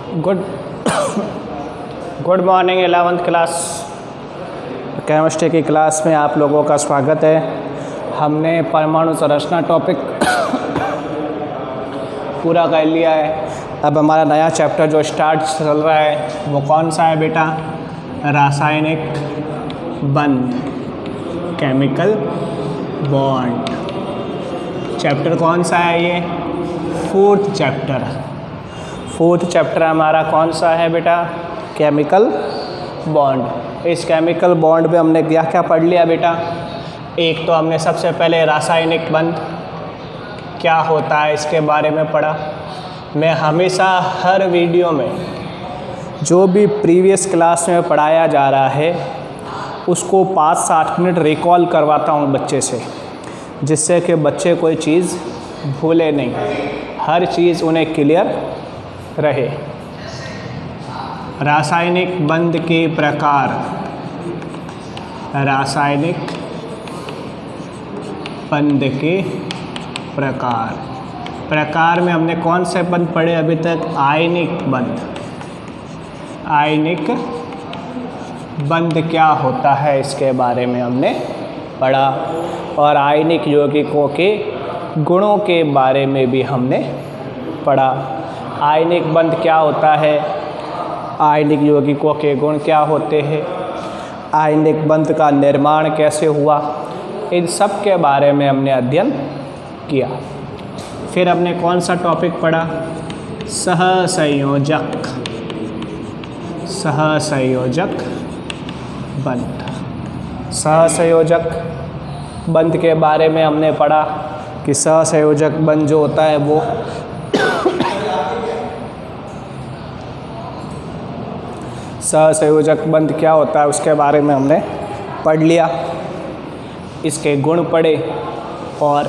Good good morning 11th class chemistry की class में आप लोगों का स्वागत है। हमने परमाणु संरचना टॉपिक पूरा कर लिया है। अब हमारा नया चैप्टर जो स्टार्ट चल रहा है वो कौन सा है बेटा? रासायनिक बंध, केमिकल बॉन्ड। चैप्टर कौन सा है ये? फोर्थ चैप्टर हमारा कौन सा है बेटा? Chemical bond. इस केमिकल बॉन्ड में हमने क्या क्या पढ़ लिया बेटा? एक तो हमने सबसे पहले रासायनिक बंध क्या होता है इसके बारे में पढ़ा। मैं हमेशा हर वीडियो में जो भी प्रीवियस क्लास में पढ़ाया जा रहा है उसको 5-7 मिनट रिकॉल करवाता हूँ बच्चे से, जिससे कि बच्चे कोई चीज़ भूले नहीं, हर चीज़ उन्हें क्लियर रहे। रासायनिक बंध के प्रकार। रासायनिक बंध के प्रकार में हमने कौन से बंध पढ़े अभी तक? आयनिक बंध। आयनिक बंध क्या होता है इसके बारे में हमने पढ़ा, और आयनिक यौगिकों के गुणों के बारे में भी हमने पढ़ा। आयनिक बंध क्या होता है, आयनिक यौगिकों के गुण क्या होते हैं, आयनिक बंध का निर्माण कैसे हुआ, इन सब के बारे में हमने अध्ययन किया। फिर हमने कौन सा टॉपिक पढ़ा? सहसंयोजक बंध। सहसंयोजक बंध के बारे में हमने पढ़ा कि सहसंयोजक बंध जो होता है वो सहसंयोजक बंध क्या होता है उसके बारे में हमने पढ़ लिया, इसके गुण पढ़े और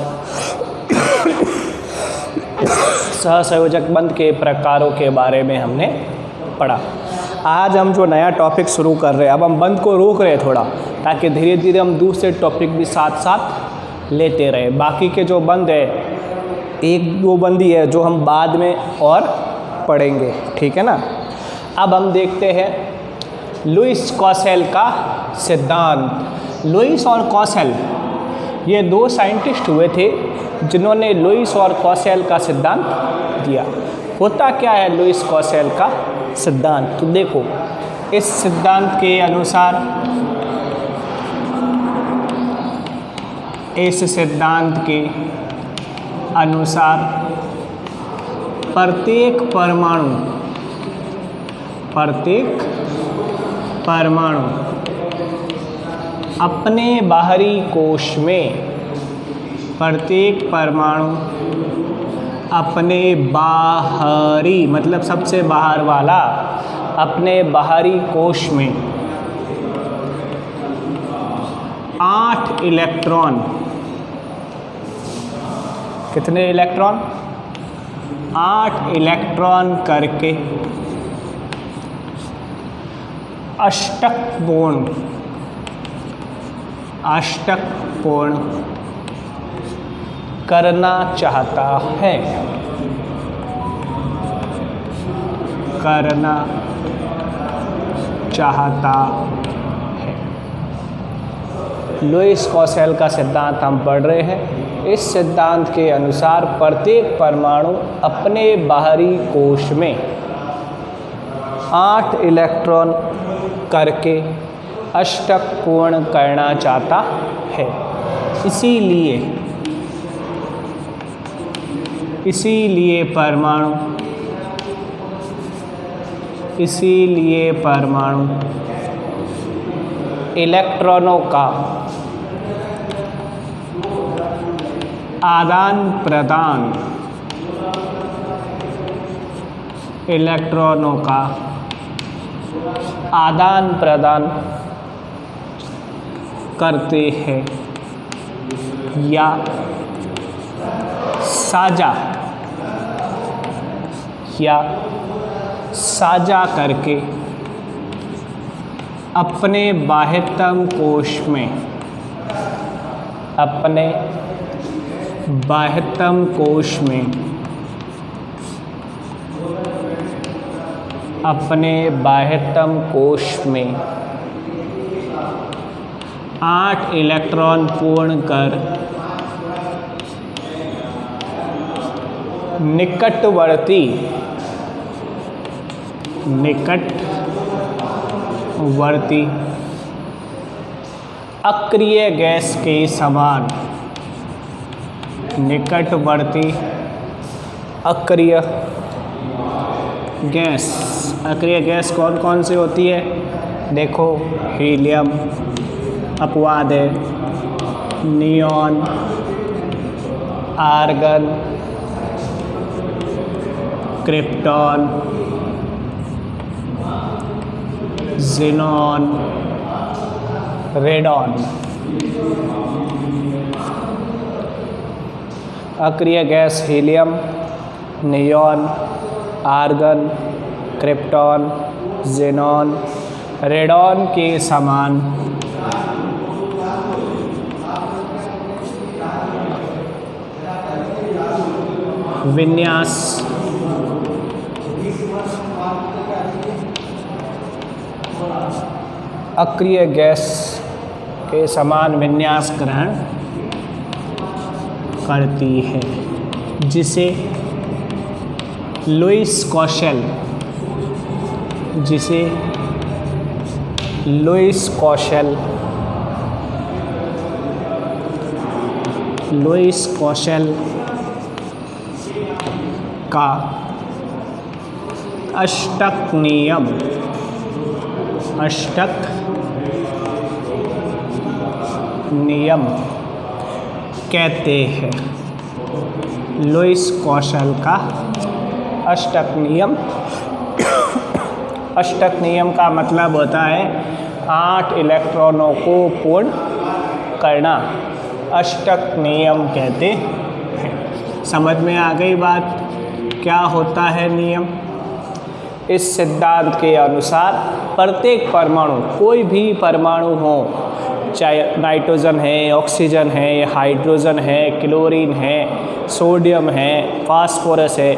सहसंयोजक बंध के प्रकारों के बारे में हमने पढ़ा। आज हम जो नया टॉपिक शुरू कर रहे हैं, अब हम बंध को रोक रहे हैं थोड़ा, ताकि धीरे धीरे हम दूसरे टॉपिक भी साथ साथ लेते रहे। बाकी के जो बंध है, 1-2 बंद ही है जो हम बाद में और पढ़ेंगे, ठीक है ना। अब हम देखते हैं लुईस कॉसेल का सिद्धांत। लुईस और कॉसेल ये 2 साइंटिस्ट हुए थे जिन्होंने लुईस और कॉसेल का सिद्धांत दिया। होता क्या है लुईस कॉसेल का सिद्धांत? तो देखो, इस सिद्धांत के अनुसार प्रत्येक परमाणु अपने बाहरी कोश में, प्रत्येक परमाणु अपने बाहरी मतलब सबसे बाहर वाला, अपने बाहरी कोश में 8 इलेक्ट्रॉन, कितने इलेक्ट्रॉन? 8 इलेक्ट्रॉन करके अष्टक पूर्ण करना चाहता है। लुईस कॉसेल का सिद्धांत हम पढ़ रहे हैं। इस सिद्धांत के अनुसार प्रत्येक परमाणु अपने बाहरी कोश में 8 इलेक्ट्रॉन करके अष्टक पूर्ण करना चाहता है। इसीलिए परमाणु इलेक्ट्रॉनों का आदान प्रदान करते हैं या साझा करके अपने बाह्यतम कोश में अपने बाह्यतम कोश में 8 इलेक्ट्रॉन पूर्ण कर निकटवर्ती अक्रिय गैस के समान निकटवर्ती अक्रिय गैस कौन कौन सी होती है? देखो, हीलियम, अपवाद है, neon, argon, krypton, xenon, radon. अक्रिय gas helium, neon, argon, krypton, xenon, radon के समान विन्यास अक्रिय गैस के समान विन्यास ग्रहण करती है, जिसे लुईस कौशल का अष्टक नियम कहते हैं। लुईस कौशल का अष्टक नियम का मतलब होता है 8 इलेक्ट्रॉनों को पूर्ण करना, अष्टक नियम कहते हैं। समझ में आ गई बात? क्या होता है नियम? इस सिद्धांत के अनुसार प्रत्येक परमाणु, कोई भी परमाणु हो, चाहे नाइट्रोजन है, ऑक्सीजन है, हाइड्रोजन है, क्लोरीन है, सोडियम है, फास्फोरस है,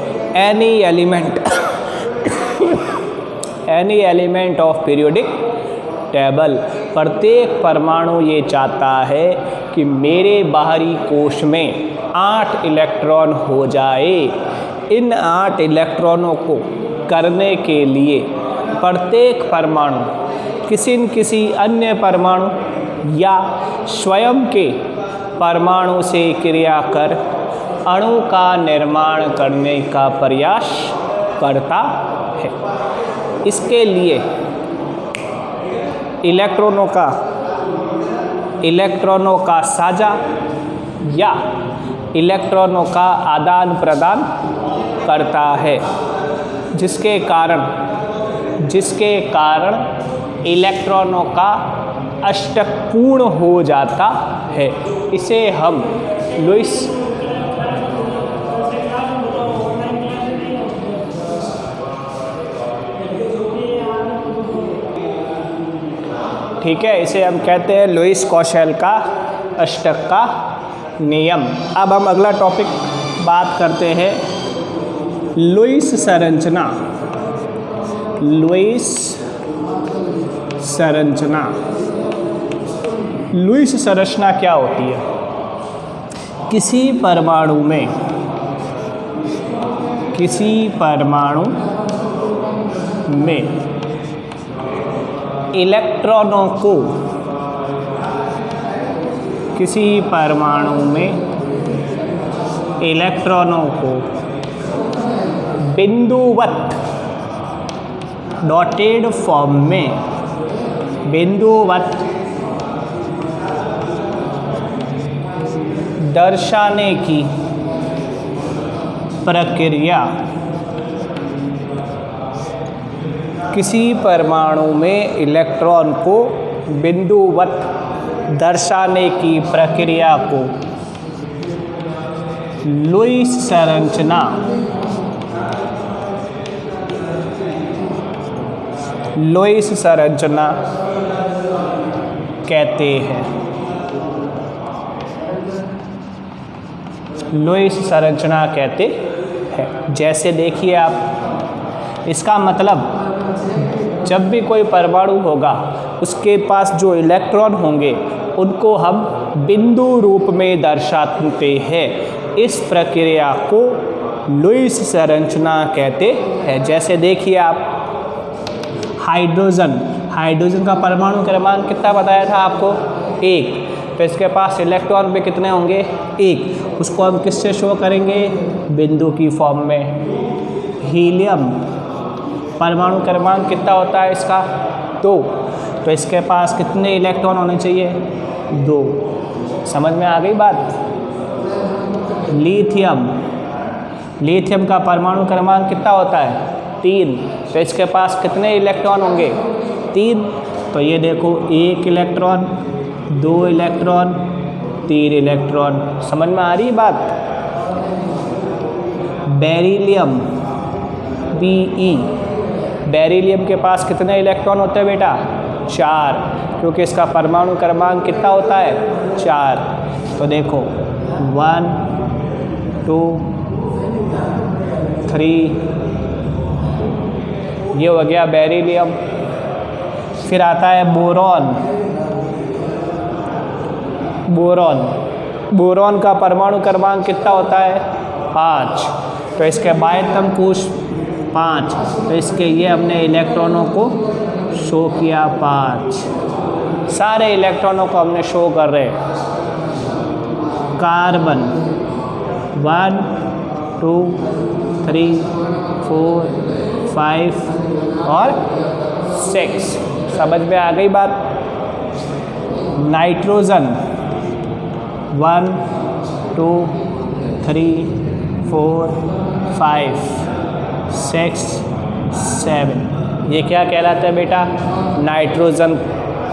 any element of periodic table, प्रत्येक परमाणु ये चाहता है कि मेरे बाहरी कोश में 8 इलेक्ट्रॉन हो जाए। इन 8 इलेक्ट्रॉनों को करने के लिए प्रत्येक परमाणु किसी न किसी अन्य परमाणु या स्वयं के परमाणु से क्रिया कर अणु का निर्माण करने का प्रयास करता है। इसके लिए इलेक्ट्रॉनों का साझा या इलेक्ट्रॉनों का आदान प्रदान करता है, जिसके कारण इलेक्ट्रॉनों का अष्टक पूर्ण हो जाता है। इसे हम लुईस ठीक है, इसे हम कहते हैं लुईस कौशल का अष्टक का नियम। अब हम अगला टॉपिक बात करते हैं लुईस संरचना। लुईस संरचना क्या होती है? किसी परमाणु में इलेक्ट्रॉनों को बिंदुवत डॉटेड फॉर्म में दर्शाने की प्रक्रिया, किसी परमाणु में इलेक्ट्रॉन को बिंदुवत दर्शाने की प्रक्रिया को लुईस संरचना कहते हैं। लुईस संरचना कहते हैं। जैसे देखिए आप, इसका मतलब जब भी कोई परमाणु होगा उसके पास जो इलेक्ट्रॉन होंगे उनको हम बिंदु रूप में दर्शाते हैं। इस प्रक्रिया को लुईस संरचना कहते हैं। जैसे देखिए आप हाइड्रोजन का परमाणु क्रमांक कितना बताया था आपको? 1। तो इसके पास इलेक्ट्रॉन भी कितने होंगे? 1। उसको हम किससे शो करेंगे? बिंदु की फॉर्म में। हीलियम परमाणु क्रमांक कितना होता है इसका? 2। तो इसके पास कितने इलेक्ट्रॉन होने चाहिए? 2। समझ में आ गई बात? लिथियम का परमाणु क्रमांक कितना होता है? 3। तो इसके पास कितने इलेक्ट्रॉन होंगे? 3। तो ये देखो 1 इलेक्ट्रॉन, 2 इलेक्ट्रॉन, 3 इलेक्ट्रॉन। समझ में आ रही बात? बेरिलियम बेरिलियम के पास कितने इलेक्ट्रॉन होते हैं बेटा? 4, क्योंकि इसका परमाणु क्रमांक कितना होता है? 4। तो देखो 1 2 3, ये हो गया बेरिलियम। फिर आता है बोरॉन का परमाणु क्रमांक कितना होता है? 5। तो इसके बाह्यतम कोश 5। तो इसके ये हमने इलेक्ट्रॉनों को शो किया 5। सारे इलेक्ट्रॉनों को हमने शो कर रहे हैं। कार्बन 1 2 3 4 5 और 6। समझ में आ गई बात? नाइट्रोजन 1 2 3 4 5 6 7। ये क्या कहलाता है बेटा? नाइट्रोजन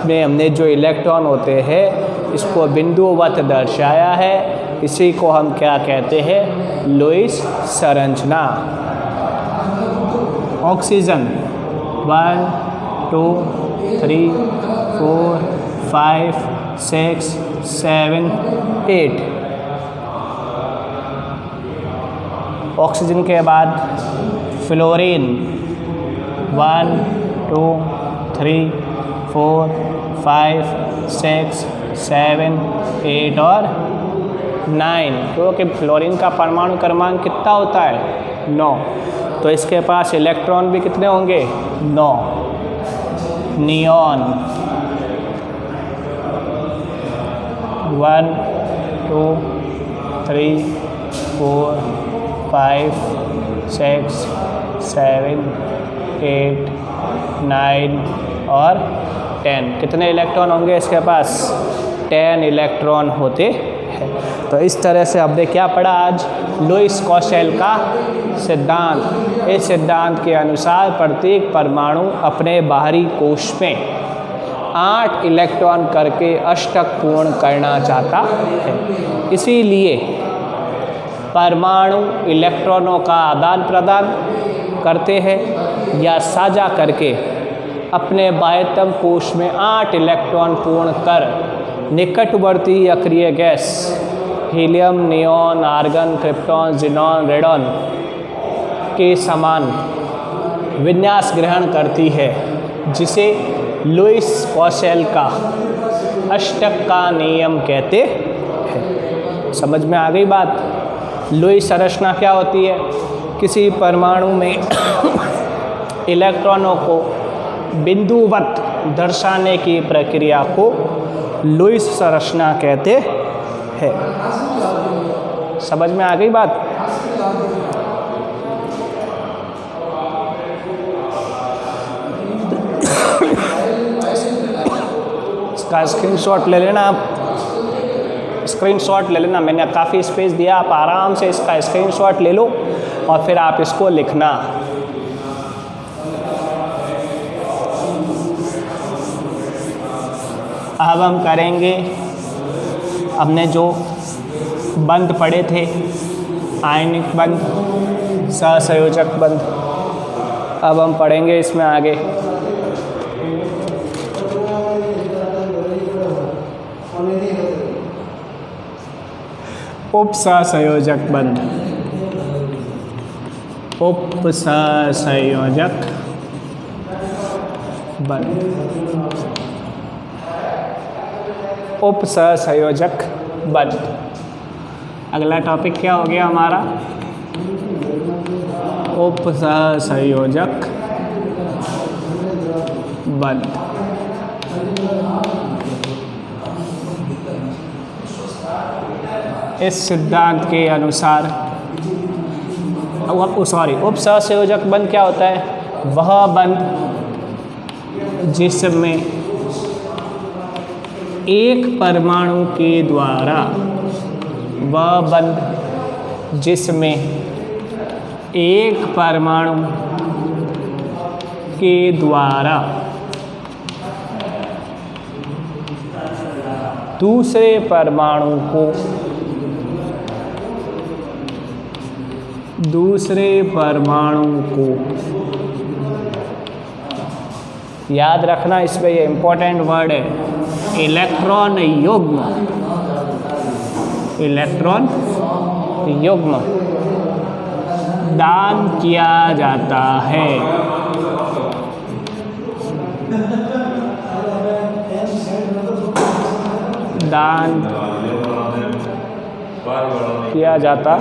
में हमने जो इलेक्ट्रॉन होते हैं इसको बिंदुवत दर्शाया है। इसी को हम क्या कहते हैं? लुईस संरचना। ऑक्सीजन 1 2 3 4 5 6 7 8। ऑक्सीजन के बाद फ्लोरीन 1 2 3 4 5 6 7 8 और 9, क्योंकि फ्लोरीन का परमाणु क्रमांक कितना होता है? 9। तो इसके पास इलेक्ट्रॉन भी कितने होंगे? 9। नियॉन 1 2 3 4 5 6 7 8 9 और 10। कितने इलेक्ट्रॉन होंगे इसके पास? 10 इलेक्ट्रॉन होते हैं। तो इस तरह से हमने क्या पढ़ा आज? लुईस कौशल का सिद्धांत। इस सिद्धांत के अनुसार प्रत्येक परमाणु अपने बाहरी कोश में 8 इलेक्ट्रॉन करके अष्टक पूर्ण करना चाहता है। इसीलिए परमाणु इलेक्ट्रॉनों का आदान प्रदान करते हैं या साझा करके अपने बाह्यतम कोश में 8 इलेक्ट्रॉन पूर्ण कर निकटवर्ती अक्रिय gas helium, neon, argon, krypton, xenon, radon के समान विन्यास ग्रहण करती है, जिसे लुईस कौशल का अष्टक का नियम कहते हैं। समझ में आ गई बात? लुईस संरचना क्या होती है? किसी परमाणु में इलेक्ट्रॉनों को बिंदुवत दर्शाने की प्रक्रिया को लुईस संरचना कहते हैं। समझ में आ गई बात? इसका स्क्रीनशॉट ले लेना आप। स्क्रीनशॉट ले लेना, मैंने काफ़ी स्पेस दिया, आप आराम से इसका स्क्रीनशॉट ले लो और फिर आप इसको लिखना। अब हम करेंगे हमने जो बंध पढ़े थे, आयनिक बंध, सहसंयोजक बंध। अब हम पढ़ेंगे इसमें आगे। उपसहसंयोजक बंध। उपसहसंयोजक बंध, उपसहसंयोजक बंध। अगला टॉपिक क्या हो गया हमारा? उपसहसंयोजक बंध। इस सिद्धांत के अनुसार उपसहसंयोजक बंध क्या होता है? वह बंध जिसमें एक परमाणु के द्वारा, वह बंध जिसमें एक परमाणु के द्वारा दूसरे परमाणु को याद रखना, इसमें ये इम्पोर्टेंट वर्ड है, इलेक्ट्रॉन युग्म दान किया जाता है। दान किया जाता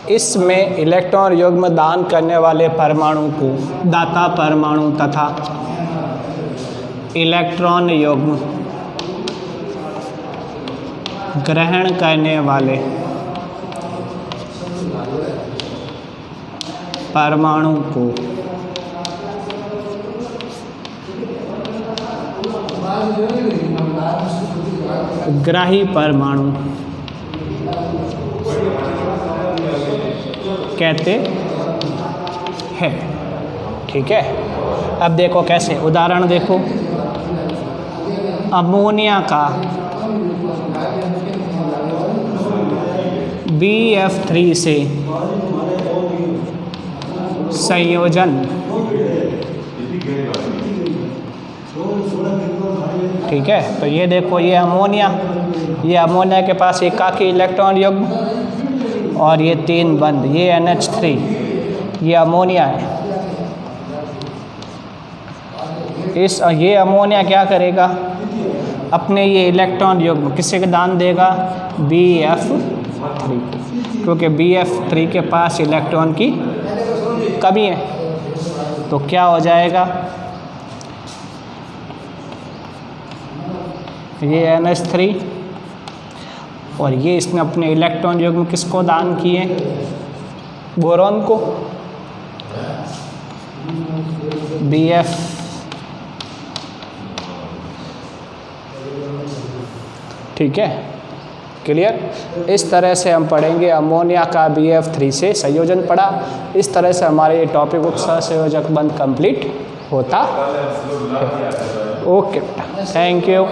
इसमें इलेक्ट्रॉन युग्म दान करने वाले परमाणु को दाता परमाणु तथा इलेक्ट्रॉन युग्म ग्रहण करने वाले परमाणु को ग्राही परमाणु कहते हैं। ठीक है, अब देखो कैसे, उदाहरण देखो, अमोनिया का BF3 से संयोजन, ठीक है, तो ये देखो, ये अमोनिया के पास एकाकी इलेक्ट्रॉन युग्म और ये 3 बंद, ये NH3, ये अमोनिया है। ये अमोनिया क्या करेगा? अपने ये इलेक्ट्रॉन युग्म किसी को दान देगा? BF3, क्योंकि BF3 के पास इलेक्ट्रॉन की कमी है, तो क्या हो जाएगा? ये NH3 और ये इसने अपने इलेक्ट्रॉन युग्म किसको दान किए? बोरॉन को। BF ठीक है, क्लियर। इस तरह से हम पढ़ेंगे, अमोनिया का BF3 से संयोजन पढ़ा। इस तरह से हमारे ये टॉपिक उपसहसंयोजक बंध कंप्लीट होता है। Okay, thank you.